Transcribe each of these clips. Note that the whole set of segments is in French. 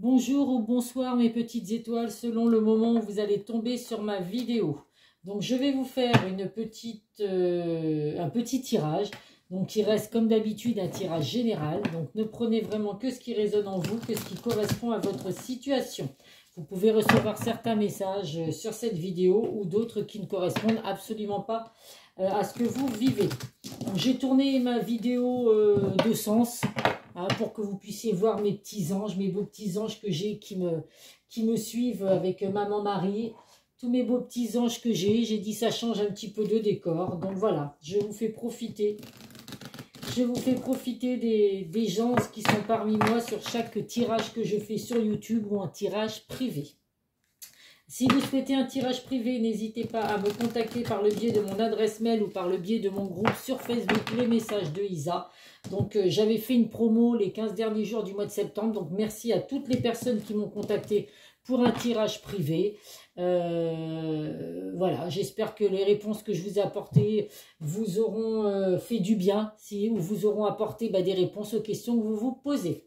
Bonjour ou bonsoir mes petites étoiles, selon le moment où vous allez tomber sur ma vidéo. Donc je vais vous faire un petit tirage. Donc il reste comme d'habitude un tirage général. Donc ne prenez vraiment que ce qui résonne en vous, que ce qui correspond à votre situation. Vous pouvez recevoir certains messages sur cette vidéo ou d'autres qui ne correspondent absolument pas à ce que vous vivez. J'ai tourné ma vidéo de sens. Pour que vous puissiez voir mes petits anges, mes beaux petits anges que j'ai qui me suivent avec maman Marie. Tous mes beaux petits anges que j'ai dit ça change un petit peu de décor. Donc voilà, je vous fais profiter. Je vous fais profiter des gens qui sont parmi moi sur chaque tirage que je fais sur YouTube ou un tirage privé. Si vous souhaitez un tirage privé, n'hésitez pas à me contacter par le biais de mon adresse mail ou par le biais de mon groupe sur Facebook, les messages de Isa. Donc j'avais fait une promo les 15 derniers jours du mois de septembre. Donc merci à toutes les personnes qui m'ont contacté pour un tirage privé. Voilà, j'espère que les réponses que je vous ai apportées vous auront fait du bien, ou vous auront apporté des réponses aux questions que vous vous posez.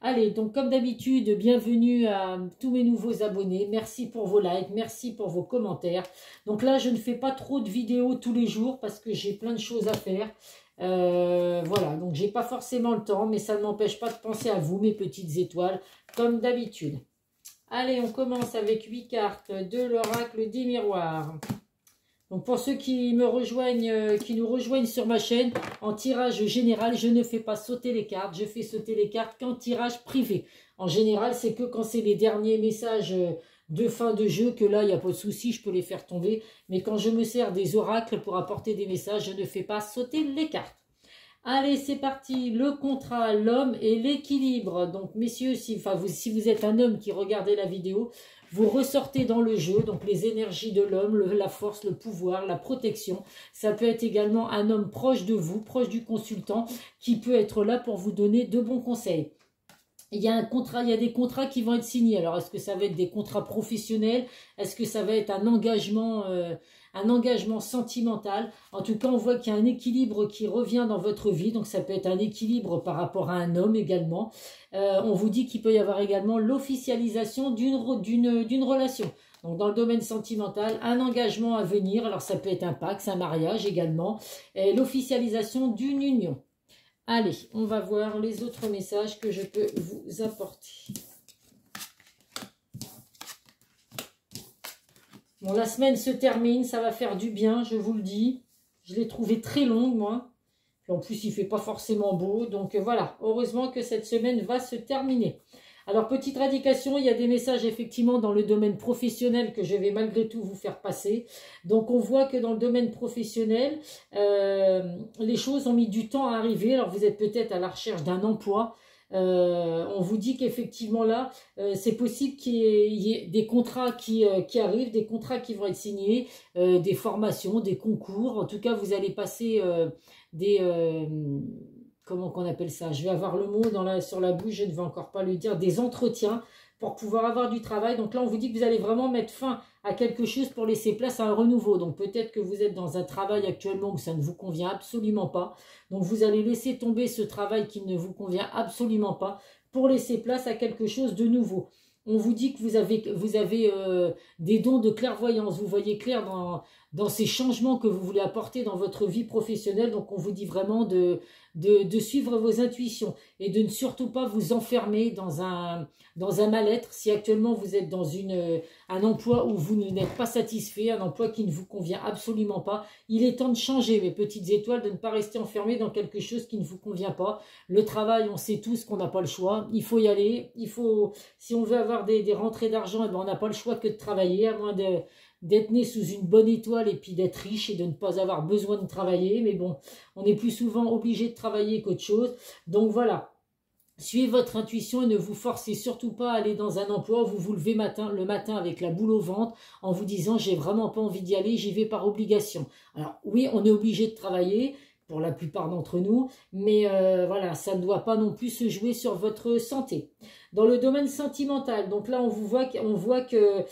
Allez, donc comme d'habitude, bienvenue à tous mes nouveaux abonnés. Merci pour vos likes, merci pour vos commentaires. Donc là, je ne fais pas trop de vidéos tous les jours parce que j'ai plein de choses à faire. Voilà, donc j'ai pas forcément le temps, mais ça ne m'empêche pas de penser à vous, mes petites étoiles, comme d'habitude. Allez, on commence avec 8 cartes de l'oracle des miroirs. Donc pour ceux qui me rejoignent, qui nous rejoignent sur ma chaîne, en tirage général, je ne fais pas sauter les cartes. Je fais sauter les cartes qu'en tirage privé. En général, c'est que quand c'est les derniers messages de fin de jeu, que là, il n'y a pas de souci, je peux les faire tomber. Mais quand je me sers des oracles pour apporter des messages, je ne fais pas sauter les cartes. Allez, c'est parti. Le contrat, l'homme et l'équilibre. Donc, messieurs, si vous êtes un homme qui regardez la vidéo, vous ressortez dans le jeu, donc les énergies de l'homme, la force, le pouvoir, la protection. Ça peut être également un homme proche de vous, proche du consultant, qui peut être là pour vous donner de bons conseils. Il y a un contrat, il y a des contrats qui vont être signés. Alors, est-ce que ça va être des contrats professionnels? Est-ce que ça va être un engagement sentimental? En tout cas, on voit qu'il y a un équilibre qui revient dans votre vie. Donc, ça peut être un équilibre par rapport à un homme également. On vous dit qu'il peut y avoir également l'officialisation d'une relation. Donc, dans le domaine sentimental, un engagement à venir. Alors, ça peut être un pacte, un mariage également. Et l'officialisation d'une union. Allez, on va voir les autres messages que je peux vous apporter. Bon, la semaine se termine, ça va faire du bien, je vous le dis. Je l'ai trouvée très longue, moi. Puis en plus, il ne fait pas forcément beau. Donc voilà, heureusement que cette semaine va se terminer. Alors, petite indication, il y a des messages effectivement dans le domaine professionnel que je vais malgré tout vous faire passer. Donc, on voit que dans le domaine professionnel, les choses ont mis du temps à arriver. Alors, vous êtes peut-être à la recherche d'un emploi. On vous dit qu'effectivement là, c'est possible qu'il y ait des contrats qui arrivent, des contrats qui vont être signés, des formations, des concours. En tout cas, vous allez passer comment qu'on appelle ça? Je vais avoir le mot sur la bouche, je ne vais encore pas le dire, des entretiens pour pouvoir avoir du travail. Donc là, on vous dit que vous allez vraiment mettre fin à quelque chose pour laisser place à un renouveau. Donc peut-être que vous êtes dans un travail actuellement où ça ne vous convient absolument pas. Donc vous allez laisser tomber ce travail qui ne vous convient absolument pas pour laisser place à quelque chose de nouveau. On vous dit que vous avez des dons de clairvoyance. Vous voyez clair dans ces changements que vous voulez apporter dans votre vie professionnelle. Donc, on vous dit vraiment de suivre vos intuitions et de ne surtout pas vous enfermer dans un mal-être. Si actuellement, vous êtes dans un emploi où vous n'êtes pas satisfait, un emploi qui ne vous convient absolument pas, il est temps de changer, mes petites étoiles, de ne pas rester enfermé dans quelque chose qui ne vous convient pas. Le travail, on sait tous qu'on n'a pas le choix. Il faut y aller. Si on veut avoir des rentrées d'argent, on n'a pas le choix que de travailler, à moins d'être né sous une bonne étoile et puis d'être riche et de ne pas avoir besoin de travailler. Mais bon, on est plus souvent obligé de travailler qu'autre chose. Donc voilà, suivez votre intuition et ne vous forcez surtout pas à aller dans un emploi où vous vous levez le matin avec la boule au ventre en vous disant « j'ai vraiment pas envie d'y aller, j'y vais par obligation ». Alors oui, on est obligé de travailler. pour la plupart d'entre nous, mais voilà, ça ne doit pas non plus se jouer sur votre santé. Dans le domaine sentimental, donc là on voit que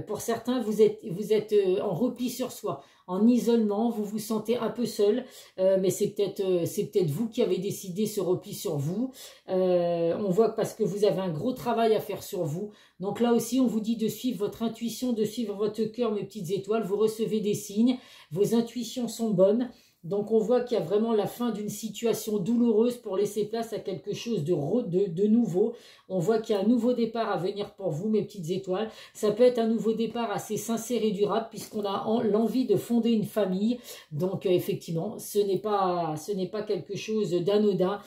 pour certains vous êtes en repli sur soi, en isolement, vous vous sentez un peu seul, mais c'est peut-être vous qui avez décidé ce repli sur vous. On voit que parce que vous avez un gros travail à faire sur vous. Donc là aussi on vous dit de suivre votre intuition, de suivre votre cœur, mes petites étoiles. Vous recevez des signes, vos intuitions sont bonnes. Donc on voit qu'il y a vraiment la fin d'une situation douloureuse pour laisser place à quelque chose de nouveau. On voit qu'il y a un nouveau départ à venir pour vous, mes petites étoiles. Ça peut être un nouveau départ assez sincère et durable puisqu'on a l'envie de fonder une famille. Donc effectivement, ce n'est pas quelque chose d'anodin.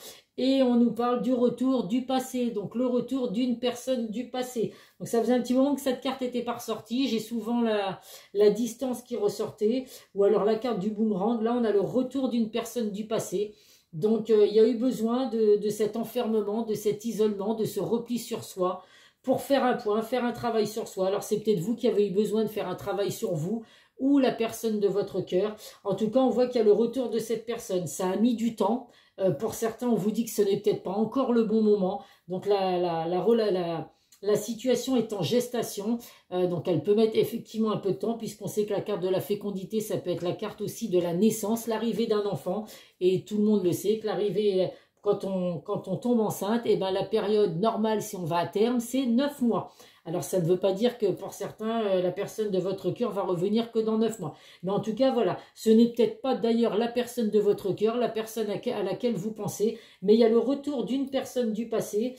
Et on nous parle du retour du passé, donc le retour d'une personne du passé. Donc ça faisait un petit moment que cette carte n'était pas ressortie. J'ai souvent la distance qui ressortait, ou alors la carte du boomerang. Là, on a le retour d'une personne du passé. Donc il y a eu besoin de cet enfermement, de cet isolement, de ce repli sur soi, pour faire un point, faire un travail sur soi. Alors c'est peut-être vous qui avez eu besoin de faire un travail sur vous, ou la personne de votre cœur. En tout cas, on voit qu'il y a le retour de cette personne. Ça a mis du temps. Pour certains, on vous dit que ce n'est peut-être pas encore le bon moment. Donc la situation est en gestation. Donc elle peut mettre effectivement un peu de temps puisqu'on sait que la carte de la fécondité, ça peut être la carte aussi de la naissance, l'arrivée d'un enfant. Et tout le monde le sait que l'arrivée, quand on tombe enceinte, et ben la période normale si on va à terme, c'est 9 mois. Alors ça ne veut pas dire que pour certains, la personne de votre cœur va revenir que dans 9 mois. Mais en tout cas, voilà, ce n'est peut-être pas d'ailleurs la personne de votre cœur, la personne à laquelle vous pensez, mais il y a le retour d'une personne du passé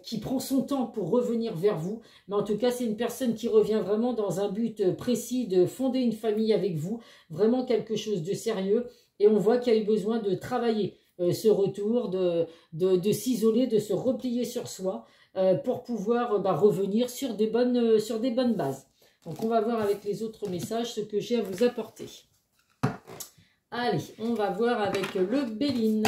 qui prend son temps pour revenir vers vous. Mais en tout cas, c'est une personne qui revient vraiment dans un but précis de fonder une famille avec vous, vraiment quelque chose de sérieux. Et on voit qu'il y a eu besoin de travailler ce retour, de s'isoler, de se replier sur soi, pour pouvoir revenir sur des bonnes bases. Donc on va voir avec les autres messages ce que j'ai à vous apporter. Allez, on va voir avec le Béline.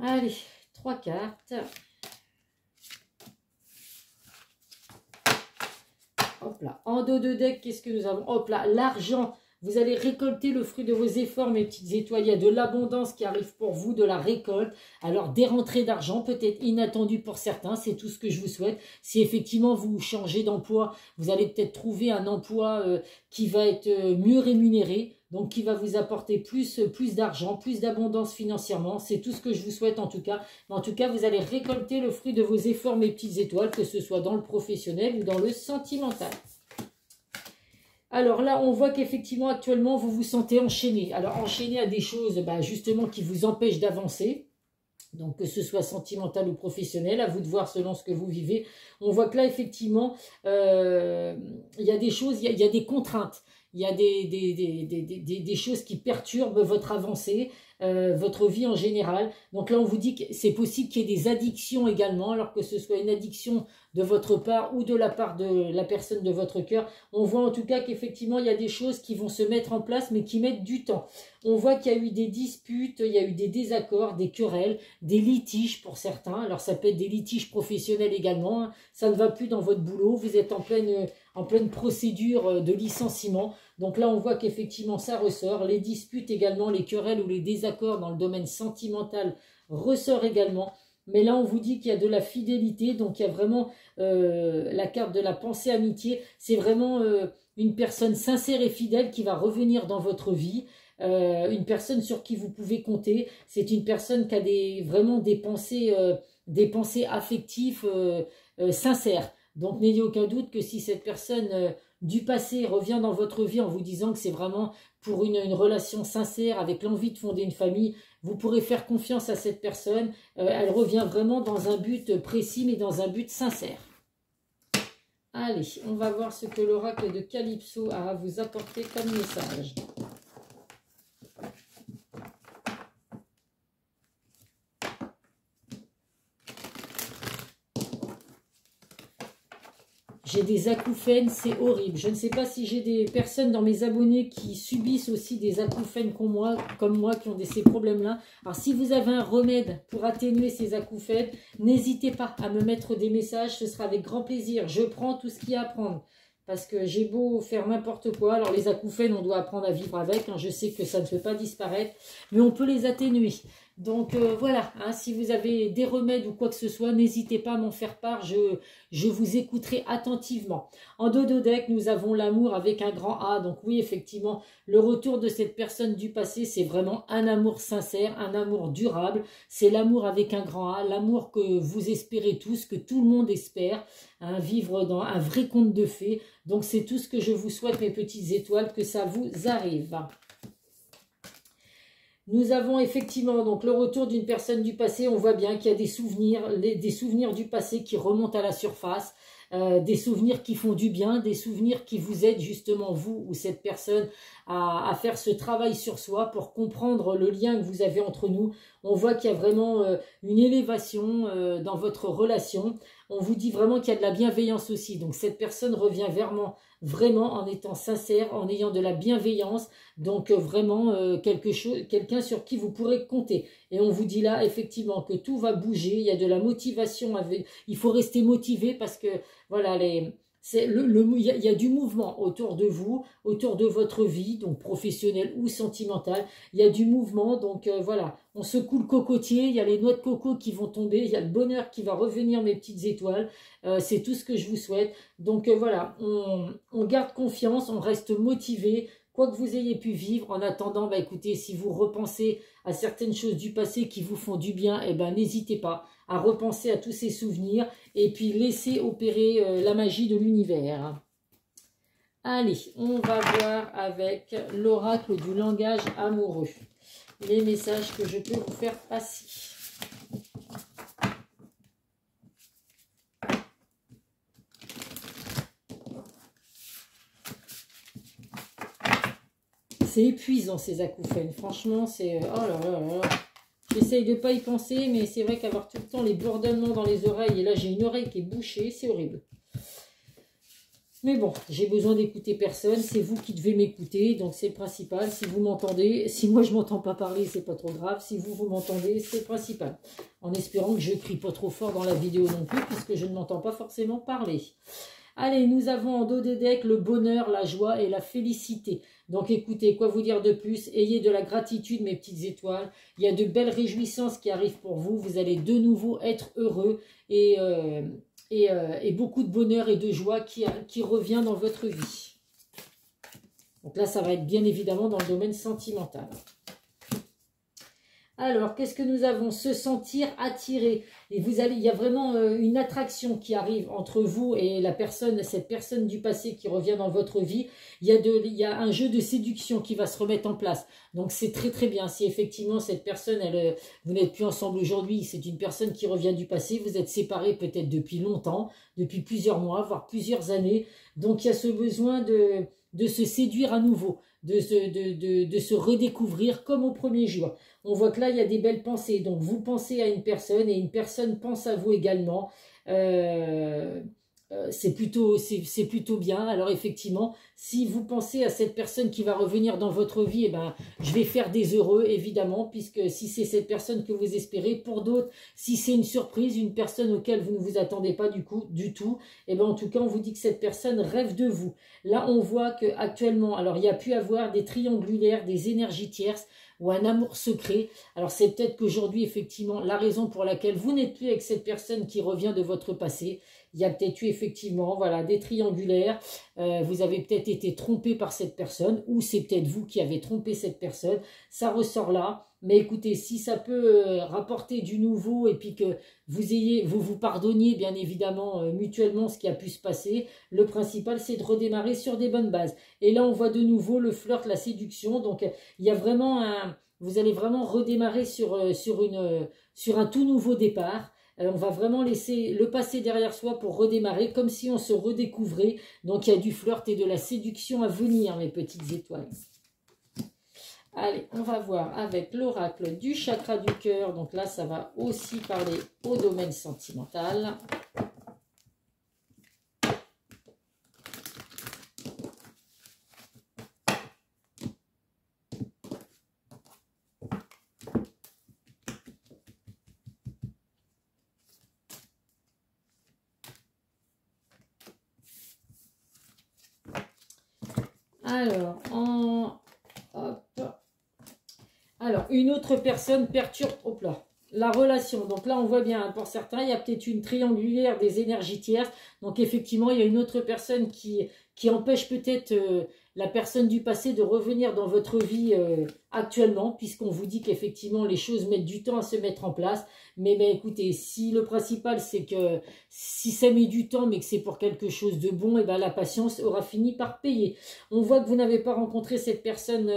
Allez, 3 cartes. Hop là, en dos de deck, qu'est-ce que nous avons? Hop là, l'argent. Vous allez récolter le fruit de vos efforts, mes petites étoiles. Il y a de l'abondance qui arrive pour vous, de la récolte. Alors, des rentrées d'argent, peut-être inattendues pour certains. C'est tout ce que je vous souhaite. Si effectivement vous changez d'emploi, vous allez peut-être trouver un emploi qui va être mieux rémunéré. Donc, qui va vous apporter plus d'argent, plus d'abondance financièrement. C'est tout ce que je vous souhaite en tout cas. Mais en tout cas, vous allez récolter le fruit de vos efforts, mes petites étoiles, que ce soit dans le professionnel ou dans le sentimental. Alors là, on voit qu'effectivement, actuellement, vous vous sentez enchaîné. Alors, enchaîné à des choses, justement, qui vous empêchent d'avancer. Donc, que ce soit sentimental ou professionnel, à vous de voir selon ce que vous vivez. On voit que là, effectivement, il y a des choses, il y a des contraintes. Il y a des choses qui perturbent votre avancée, votre vie en général. Donc là, on vous dit que c'est possible qu'il y ait des addictions également, alors que ce soit une addiction de votre part ou de la part de la personne de votre cœur. On voit en tout cas qu'effectivement, il y a des choses qui vont se mettre en place, mais qui mettent du temps. On voit qu'il y a eu des disputes, il y a eu des désaccords, des querelles, des litiges pour certains. Alors ça peut être des litiges professionnels également. Ça ne va plus dans votre boulot, vous êtes en pleine procédure de licenciement. Donc là, on voit qu'effectivement, ça ressort. Les disputes également, les querelles ou les désaccords dans le domaine sentimental ressort également. Mais là, on vous dit qu'il y a de la fidélité. Donc, il y a vraiment la carte de la pensée amitié. C'est vraiment une personne sincère et fidèle qui va revenir dans votre vie. Une personne sur qui vous pouvez compter. C'est une personne qui a vraiment des pensées affectives sincères. Donc, n'ayez aucun doute que si cette personne du passé revient dans votre vie en vous disant que c'est vraiment pour une relation sincère, avec l'envie de fonder une famille, vous pourrez faire confiance à cette personne. Elle revient vraiment dans un but précis, mais dans un but sincère. Allez, on va voir ce que l'oracle de Calypso a à vous apporter comme message. J'ai des acouphènes, c'est horrible. Je ne sais pas si j'ai des personnes dans mes abonnés qui subissent aussi des acouphènes comme moi qui ont ces problèmes-là. Alors, si vous avez un remède pour atténuer ces acouphènes, n'hésitez pas à me mettre des messages. Ce sera avec grand plaisir. Je prends tout ce qu'il y a à prendre. Parce que j'ai beau faire n'importe quoi. Alors, les acouphènes, on doit apprendre à vivre avec. Hein. Je sais que ça ne peut pas disparaître. Mais on peut les atténuer. Donc voilà, hein, si vous avez des remèdes ou quoi que ce soit, n'hésitez pas à m'en faire part, je vous écouterai attentivement. En dododeck, nous avons l'amour avec un grand A, donc oui, effectivement, le retour de cette personne du passé, c'est vraiment un amour sincère, un amour durable, c'est l'amour avec un grand A, l'amour que vous espérez tous, que tout le monde espère, hein, vivre dans un vrai conte de fées. Donc c'est tout ce que je vous souhaite, mes petites étoiles, que ça vous arrive. Nous avons effectivement donc le retour d'une personne du passé. On voit bien qu'il y a des souvenirs du passé qui remontent à la surface, des souvenirs qui font du bien, des souvenirs qui vous aident justement, vous ou cette personne, à faire ce travail sur soi pour comprendre le lien que vous avez entre nous. On voit qu'il y a vraiment une élévation dans votre relation. On vous dit vraiment qu'il y a de la bienveillance aussi. Donc cette personne revient vraiment en étant sincère, en ayant de la bienveillance. Donc vraiment quelqu'un sur qui vous pourrez compter. Et on vous dit là effectivement que tout va bouger, il y a de la motivation, il faut rester motivé parce que voilà, il y a du mouvement autour de vous, autour de votre vie, donc professionnelle ou sentimentale. Il y a du mouvement, donc voilà, on secoue le cocotier, il y a les noix de coco qui vont tomber, il y a le bonheur qui va revenir, mes petites étoiles. C'est tout ce que je vous souhaite. Donc voilà, on garde confiance, on reste motivé. Quoi que vous ayez pu vivre, en attendant, bah écoutez, si vous repensez à certaines choses du passé qui vous font du bien, eh ben n'hésitez pas à repenser à tous ces souvenirs et puis laissez opérer la magie de l'univers. Allez, on va voir avec l'oracle du langage amoureux, les messages que je peux vous faire passer. C'est épuisant ces acouphènes, franchement, c'est... Oh là là là là. J'essaye de ne pas y penser, mais c'est vrai qu'avoir tout le temps les bourdonnements dans les oreilles, et là j'ai une oreille qui est bouchée, c'est horrible. Mais bon, j'ai besoin d'écouter personne, c'est vous qui devez m'écouter, donc c'est le principal. Si vous m'entendez, si moi je ne m'entends pas parler, c'est pas trop grave. Si vous m'entendez, c'est le principal. En espérant que je ne crie pas trop fort dans la vidéo non plus, puisque je ne m'entends pas forcément parler. Allez, nous avons en dos des decks le bonheur, la joie et la félicité. Donc écoutez, quoi vous dire de plus? Ayez de la gratitude, mes petites étoiles. Il y a de belles réjouissances qui arrivent pour vous. Vous allez de nouveau être heureux et beaucoup de bonheur et de joie qui revient dans votre vie. Donc là, ça va être bien évidemment dans le domaine sentimental. Alors, qu'est-ce que nous avons? Se sentir attiré. Et il y a vraiment une attraction qui arrive entre vous et cette personne du passé qui revient dans votre vie. Il y a un jeu de séduction qui va se remettre en place. Donc, c'est très très bien. Si effectivement cette personne, vous n'êtes plus ensemble aujourd'hui, c'est une personne qui revient du passé, vous êtes séparés peut-être depuis longtemps, depuis plusieurs mois, voire plusieurs années. Donc, il y a ce besoin de se séduire à nouveau, de se redécouvrir comme au premier jour. On voit que là, il y a des belles pensées. Donc, vous pensez à une personne et une personne pense à vous également. C'est plutôt bien. Alors, effectivement, si vous pensez à cette personne qui va revenir dans votre vie, eh ben, je vais faire des heureux, évidemment, puisque si c'est cette personne que vous espérez, pour d'autres, si c'est une surprise, une personne auquel vous ne vous attendez pas du tout, eh ben, en tout cas, on vous dit que cette personne rêve de vous. Là, on voit qu'actuellement, alors, il y a pu avoir des triangulaires, des énergies tierces, ou un amour secret. Alors c'est peut-être qu'aujourd'hui, effectivement, la raison pour laquelle vous n'êtes plus avec cette personne qui revient de votre passé, il y a peut-être eu effectivement, voilà, des triangulaires, vous avez peut-être été trompé par cette personne, ou c'est peut-être vous qui avez trompé cette personne, ça ressort là. Mais écoutez, si ça peut rapporter du nouveau et puis que vous pardonniez bien évidemment mutuellement ce qui a pu se passer, le principal c'est de redémarrer sur des bonnes bases. Et là on voit de nouveau le flirt, la séduction, donc il y a vraiment vous allez vraiment redémarrer sur un tout nouveau départ. On va vraiment laisser le passé derrière soi pour redémarrer comme si on se redécouvrait. Donc il y a du flirt et de la séduction à venir, mes petites étoiles. Allez, on va voir avec l'oracle du chakra du cœur. Donc là, ça va aussi parler au domaine sentimental. Alors, hop. Alors, une autre personne perturbe, hop là, la relation. Donc là, on voit bien, hein, pour certains, il y a peut-être une triangulaire des énergies tierces. Donc effectivement, il y a une autre personne qui empêche peut-être la personne du passé de revenir dans votre vie actuellement, puisqu'on vous dit qu'effectivement, les choses mettent du temps à se mettre en place. Mais écoutez, si le principal, c'est que si ça met du temps, mais que c'est pour quelque chose de bon, et ben la patience aura fini par payer. On voit que vous n'avez pas rencontré cette personne...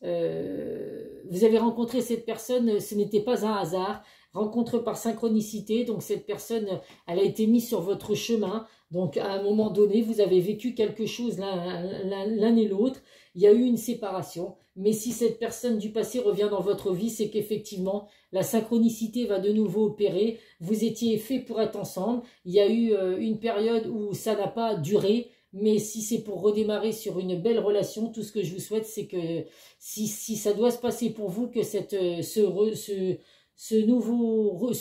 vous avez rencontré cette personne, ce n'était pas un hasard, rencontre par synchronicité, donc cette personne, elle a été mise sur votre chemin, donc à un moment donné, vous avez vécu quelque chose l'un et l'autre, il y a eu une séparation, mais si cette personne du passé revient dans votre vie, c'est qu'effectivement, la synchronicité va de nouveau opérer, vous étiez fait pour être ensemble, il y a eu une période où ça n'a pas duré, mais si c'est pour redémarrer sur une belle relation, tout ce que je vous souhaite, c'est que si ça doit se passer pour vous, que ce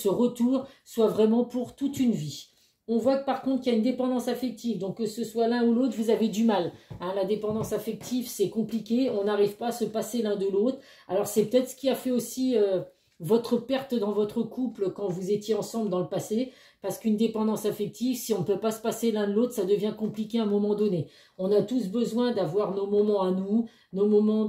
retour soit vraiment pour toute une vie. On voit que par contre, il y a une dépendance affective. Donc que ce soit l'un ou l'autre, vous avez du mal. Hein, la dépendance affective, c'est compliqué. On n'arrive pas à se passer l'un de l'autre. Alors c'est peut-être ce qui a fait aussi... votre perte dans votre couple quand vous étiez ensemble dans le passé, parce qu'une dépendance affective, si on ne peut pas se passer l'un de l'autre, ça devient compliqué à un moment donné. On a tous besoin d'avoir nos moments à nous, nos moments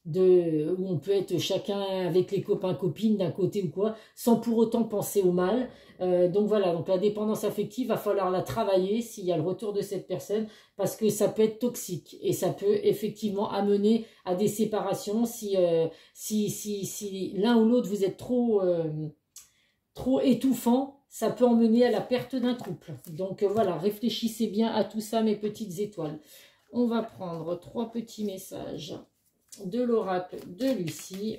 où on peut être chacun avec les copains, copines d'un côté ou quoi, sans pour autant penser au mal. Donc voilà, donc la dépendance affective, va falloir la travailler s'il y a le retour de cette personne, parce que ça peut être toxique et ça peut effectivement amener à des séparations si l'un ou l'autre vous êtes trop étouffant, ça peut emmener à la perte d'un couple. Donc voilà, réfléchissez bien à tout ça, mes petites étoiles. On va prendre 3 petits messages de l'oracle de Lucie.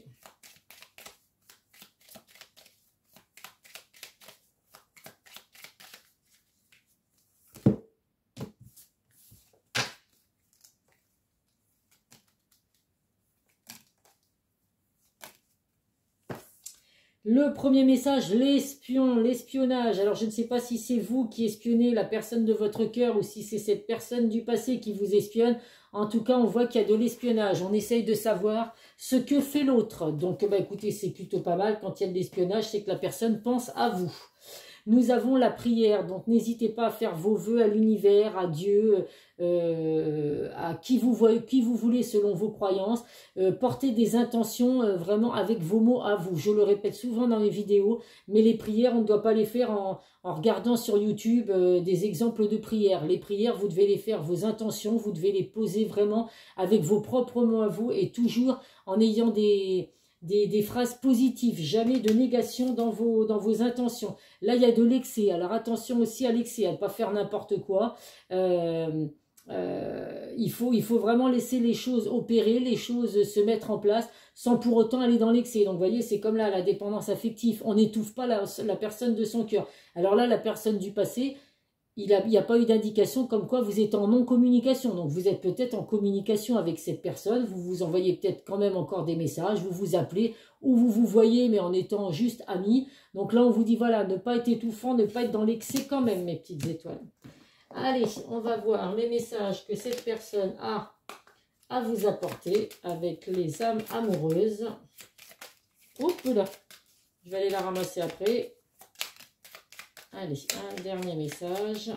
Le premier message, l'espionnage. Alors, je ne sais pas si c'est vous qui espionnez la personne de votre cœur ou si c'est cette personne du passé qui vous espionne. En tout cas, on voit qu'il y a de l'espionnage. On essaye de savoir ce que fait l'autre. Donc, écoutez, c'est plutôt pas mal. Quand il y a de l'espionnage, c'est que la personne pense à vous. Nous avons la prière, donc n'hésitez pas à faire vos vœux à l'univers, à Dieu, à qui vous voulez selon vos croyances. Portez des intentions vraiment avec vos mots à vous. Je le répète souvent dans les vidéos, mais les prières, on ne doit pas les faire en regardant sur YouTube des exemples de prières. Les prières, vous devez les faire, vos intentions, vous devez les poser vraiment avec vos propres mots à vous et toujours en ayant des phrases positives, jamais de négation dans vos intentions. Là, il y a de l'excès. Alors, attention aussi à l'excès, à ne pas faire n'importe quoi. Il faut vraiment laisser les choses opérer, les choses se mettre en place, sans pour autant aller dans l'excès. Donc, vous voyez, c'est comme là, la dépendance affective. On n'étouffe pas la personne de son cœur. Alors là, la personne du passé... Il n'y a pas eu d'indication comme quoi vous êtes en non-communication. Donc, vous êtes peut-être en communication avec cette personne. Vous vous envoyez peut-être quand même encore des messages. Vous vous appelez ou vous vous voyez, mais en étant juste amis. Donc là, on vous dit, voilà, ne pas être étouffant, ne pas être dans l'excès quand même, mes petites étoiles. Allez, on va voir les messages que cette personne a à vous apporter avec les âmes amoureuses. Oups là, je vais aller la ramasser après. Allez, un dernier message.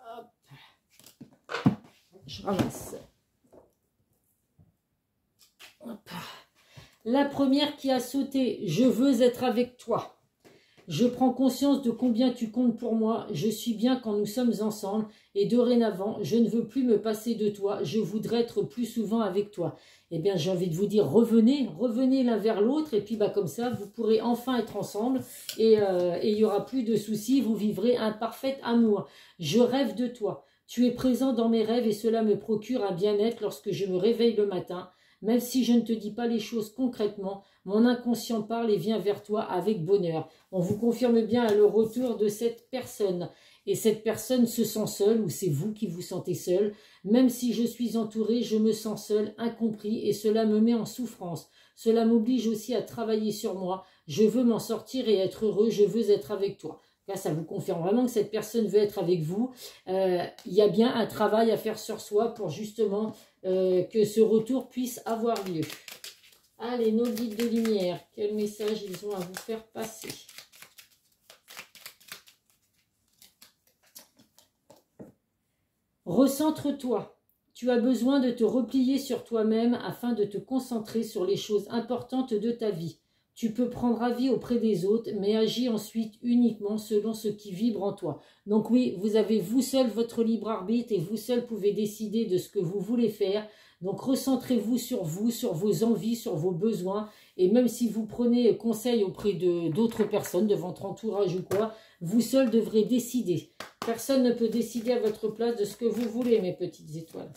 Hop. Je ramasse. Hop. La première qui a sauté, je veux être avec toi. Je prends conscience de combien tu comptes pour moi. Je suis bien quand nous sommes ensemble. Et dorénavant, je ne veux plus me passer de toi. Je voudrais être plus souvent avec toi. Eh bien, j'ai envie de vous dire, revenez l'un vers l'autre. Et puis, comme ça, vous pourrez enfin être ensemble. Et il n'y aura plus de soucis. Vous vivrez un parfait amour. Je rêve de toi. Tu es présent dans mes rêves et cela me procure un bien-être lorsque je me réveille le matin. Même si je ne te dis pas les choses concrètement, mon inconscient parle et vient vers toi avec bonheur. On vous confirme bien le retour de cette personne. Et cette personne se sent seule, ou c'est vous qui vous sentez seul. Même si je suis entourée, je me sens seule, incompris, et cela me met en souffrance. Cela m'oblige aussi à travailler sur moi. Je veux m'en sortir et être heureux, je veux être avec toi. cas, ça vous confirme vraiment que cette personne veut être avec vous. Il y a bien un travail à faire sur soi pour justement que ce retour puisse avoir lieu. Allez, nos guides de lumière, quel message ils ont à vous faire passer? Recentre-toi. Tu as besoin de te replier sur toi-même afin de te concentrer sur les choses importantes de ta vie. Tu peux prendre avis auprès des autres, mais agis ensuite uniquement selon ce qui vibre en toi. Donc oui, vous avez vous seul votre libre arbitre et vous seul pouvez décider de ce que vous voulez faire. Donc recentrez-vous, sur vos envies, sur vos besoins. Et même si vous prenez conseil auprès d'autres personnes, de votre entourage ou quoi, vous seul devrez décider. Personne ne peut décider à votre place de ce que vous voulez, mes petites étoiles.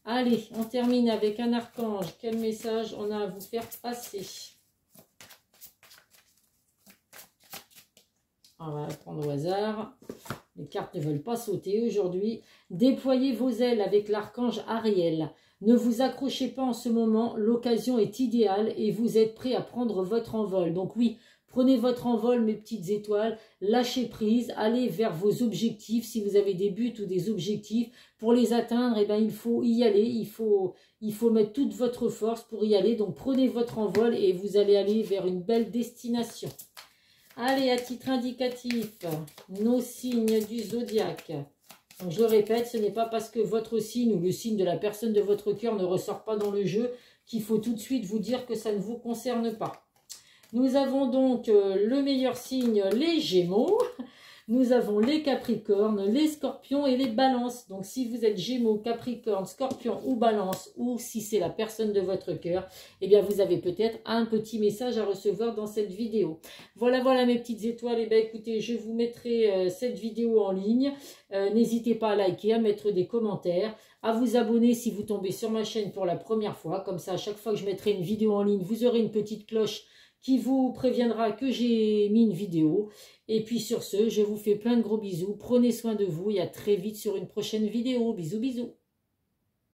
Allez, on termine avec un archange. Quel message on a à vous faire passer? On va prendre au hasard. Les cartes ne veulent pas sauter aujourd'hui. Déployez vos ailes avec l'archange Ariel. Ne vous accrochez pas en ce moment. L'occasion est idéale et vous êtes prêts à prendre votre envol. Donc oui, prenez votre envol, mes petites étoiles. Lâchez prise. Allez vers vos objectifs. Si vous avez des buts ou des objectifs, pour les atteindre, eh ben, il faut y aller. Il faut mettre toute votre force pour y aller. Donc prenez votre envol et vous allez aller vers une belle destination. Allez, à titre indicatif, nos signes du zodiaque. Donc, je le répète, ce n'est pas parce que votre signe ou le signe de la personne de votre cœur ne ressort pas dans le jeu qu'il faut tout de suite vous dire que ça ne vous concerne pas. Nous avons donc le meilleur signe, les Gémeaux. Nous avons les Capricornes, les Scorpions et les Balances. Donc, si vous êtes Gémeaux, Capricorne, Scorpion ou Balance, ou si c'est la personne de votre cœur, eh bien, vous avez peut-être un petit message à recevoir dans cette vidéo. Voilà, voilà mes petites étoiles. Eh bien, écoutez, je vous mettrai cette vidéo en ligne. N'hésitez pas à liker, à mettre des commentaires, à vous abonner si vous tombez sur ma chaîne pour la première fois. Comme ça, à chaque fois que je mettrai une vidéo en ligne, vous aurez une petite cloche qui vous préviendra que j'ai mis une vidéo. Et puis sur ce, je vous fais plein de gros bisous. Prenez soin de vous et à très vite sur une prochaine vidéo. Bisous, bisous.